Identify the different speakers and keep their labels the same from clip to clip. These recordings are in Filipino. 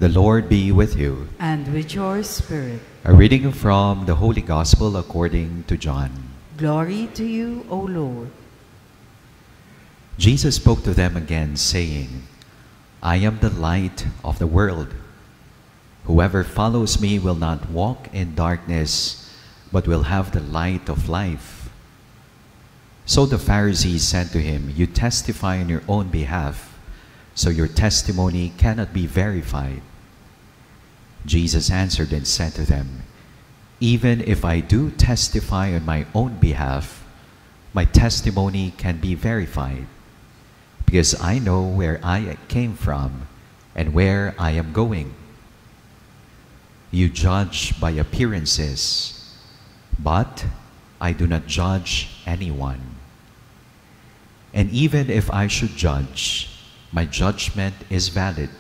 Speaker 1: The Lord be with you.
Speaker 2: And with your spirit.
Speaker 1: A reading from the Holy Gospel according to John.
Speaker 2: Glory to you, O Lord.
Speaker 1: Jesus spoke to them again, saying, I am the light of the world. Whoever follows me will not walk in darkness, but will have the light of life. So the Pharisees said to him, You testify on your own behalf, so your testimony cannot be verified. Jesus answered and said to them, Even if I do testify on my own behalf, my testimony can be verified, because I know where I came from and where I am going. You judge by appearances, but I do not judge anyone. And even if I should judge, my judgment is valid,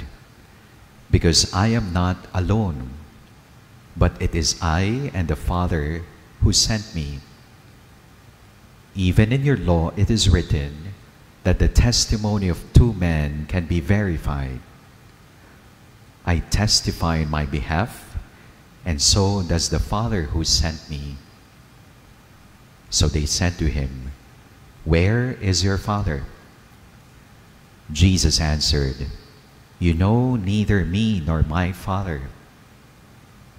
Speaker 1: because I am not alone, but it is I and the Father who sent me. Even in your law it is written that the testimony of two men can be verified. I testify on my behalf, and so does the Father who sent me. So they said to him, Where is your Father? Jesus answered, You know neither me nor my Father.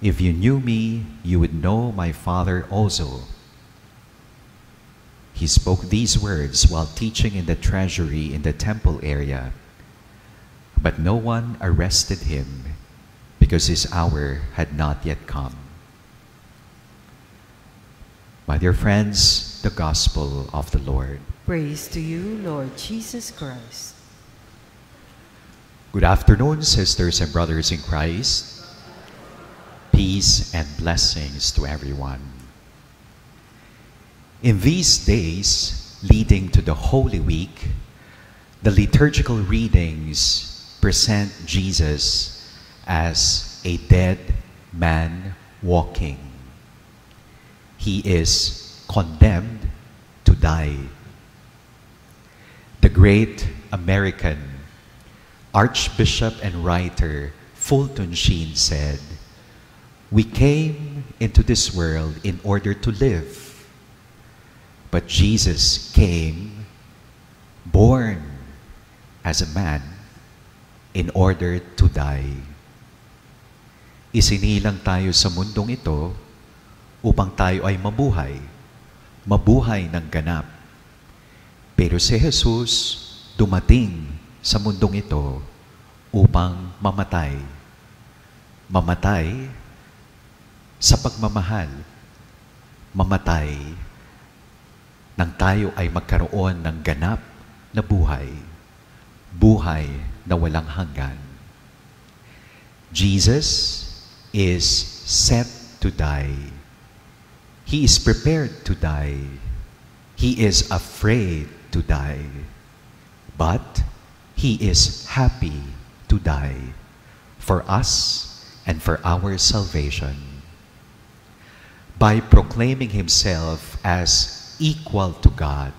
Speaker 1: If you knew me, you would know my Father also. He spoke these words while teaching in the treasury in the temple area. But no one arrested him, because his hour had not yet come. My dear friends, the Gospel of the Lord.
Speaker 2: Praise to you, Lord Jesus Christ.
Speaker 1: Good afternoon, sisters and brothers in Christ. Peace and blessings to everyone. In these days leading to the Holy Week, the liturgical readings present Jesus as a dead man walking. He is condemned to die. The great American Archbishop and writer Fulton Sheen said, We came into this world in order to live, but Jesus came, born as a man, in order to die. Isinilang tayo sa mundong ito upang tayo ay mabuhay, mabuhay ng ganap. Pero si Jesus dumating sa mundong ito upang mamatay. Mamatay sa pagmamahal. Mamatay nang tayo ay magkaroon ng ganap na buhay. Buhay na walang hanggan. Jesus is set to die. He is prepared to die. He is afraid to die. But He is happy to die for us and for our salvation. By proclaiming Himself as equal to God,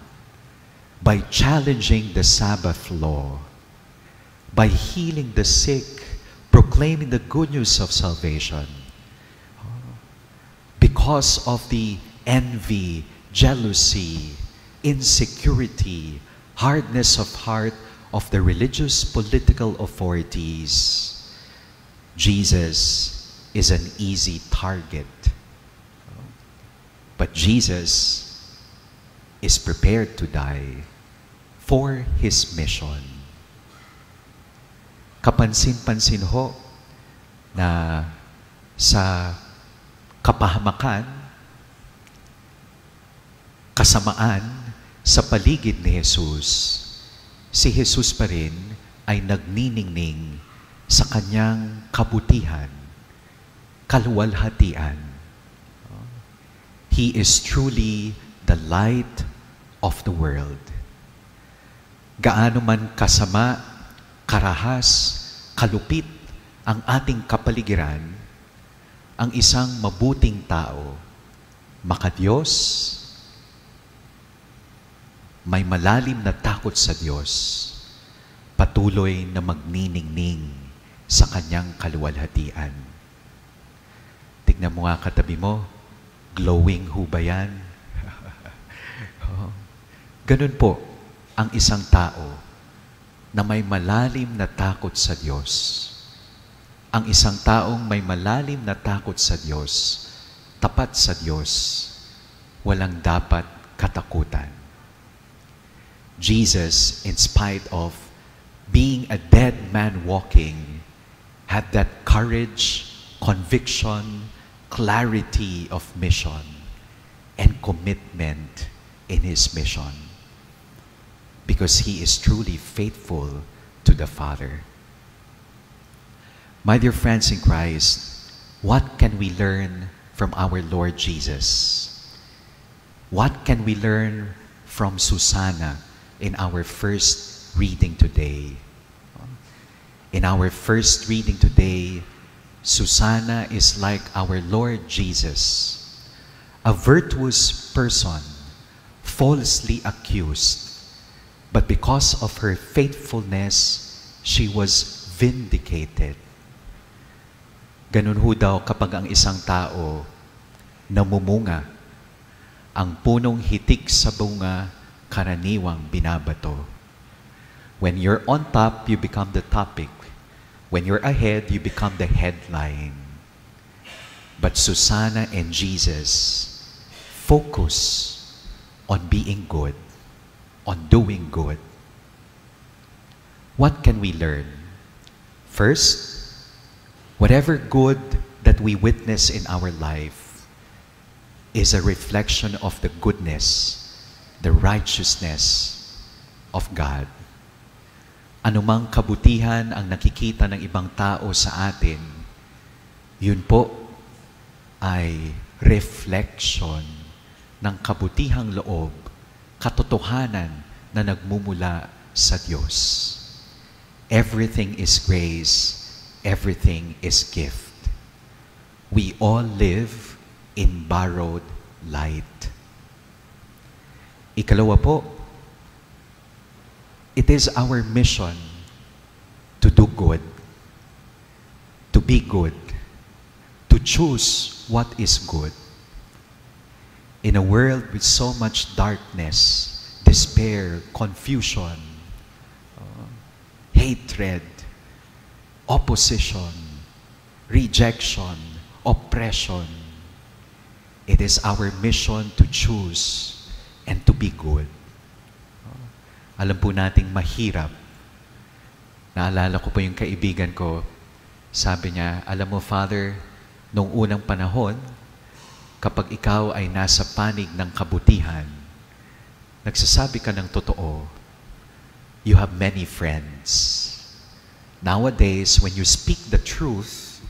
Speaker 1: by challenging the Sabbath law, by healing the sick, proclaiming the good news of salvation, because of the envy, jealousy, insecurity, hardness of heart of the religious political authorities, Jesus is an easy target. But Jesus is prepared to die for His mission. Kapansin-pansin ho na sa kapahamakan, kasamaan sa paligid ni Jesus, si Jesus pa rin ay nagniningning sa kanyang kabutihan, kaluwalhatian. He is truly the light of the world. Gaano man kasama, karahas, kalupit ang ating kapaligiran, ang isang mabuting tao, makadiyos, may malalim na takot sa Diyos, patuloy na magniningning sa kanyang kaluwalhatian. Tignan mo nga katabi mo, glowing ho ba yan? Ganun po ang isang tao na may malalim na takot sa Diyos. Ang isang taong may malalim na takot sa Diyos, tapat sa Diyos, walang dapat katakutan. Jesus, in spite of being a dead man walking, had that courage, conviction, clarity of mission, and commitment in his mission. Because he is truly faithful to the Father. My dear friends in Christ, what can we learn from our Lord Jesus? What can we learn from Susanna in our first reading today? In our first reading today, Susanna is like our Lord Jesus, a virtuous person, falsely accused, but because of her faithfulness, she was vindicated. Ganun ho daw kapag ang isang tao namumunga, ang punong hitik sa bunga, karaniwang binabato. When you're on top, you become the topic. When you're ahead, you become the headline. But Susanna and Jesus focus on being good, on doing good. What can we learn? First, whatever good that we witness in our life is a reflection of the goodness, the righteousness of God. Anumang kabutihan ang nakikita ng ibang tao sa atin, yun po ay reflection ng kabutihang loob, katotohanan na nagmumula sa Diyos. Everything is grace. Everything is gift. We all live in borrowed light. Ikalawa po, it is our mission to do good, to be good, to choose what is good. In a world with so much darkness, despair, confusion, hatred, opposition, rejection, oppression, it is our mission to choose and to be good. Alam po nating mahirap. Naalala ko po yung kaibigan ko, sabi niya, alam mo Father, nung unang panahon, kapag ikaw ay nasa panig ng kabutihan, nagsasabi ka ng totoo, you have many friends. Nowadays, when you speak the truth,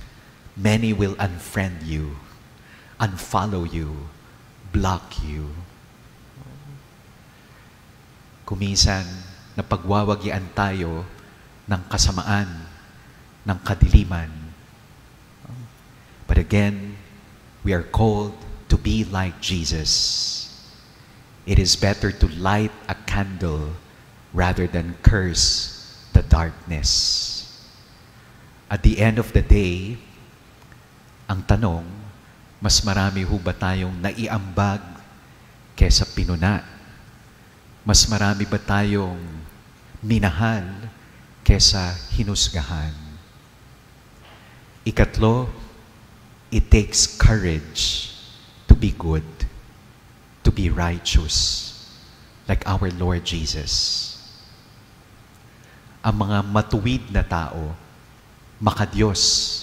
Speaker 1: many will unfriend you, unfollow you, block you. Kuminsan, napagwawagian tayo ng kasamaan, ng kadiliman. But again, we are called to be like Jesus. It is better to light a candle rather than curse the darkness. At the end of the day, ang tanong, mas marami ho ba tayong naiambag kesa pinuna? Mas marami ba tayong minahal kesa hinusgahan? Ikatlo, it takes courage to be good, to be righteous, like our Lord Jesus. Ang mga matuwid na tao, makadiyos,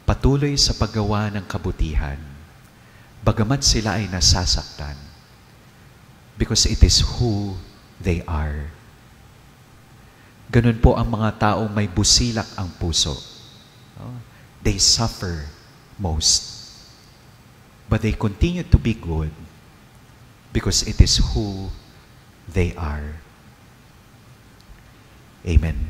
Speaker 1: patuloy sa paggawa ng kabutihan, bagamat sila ay nasasaktan, because it is who they are. Ganun po ang mga taong may busilak ang puso. They suffer most, but they continue to be good because it is who they are. Amen.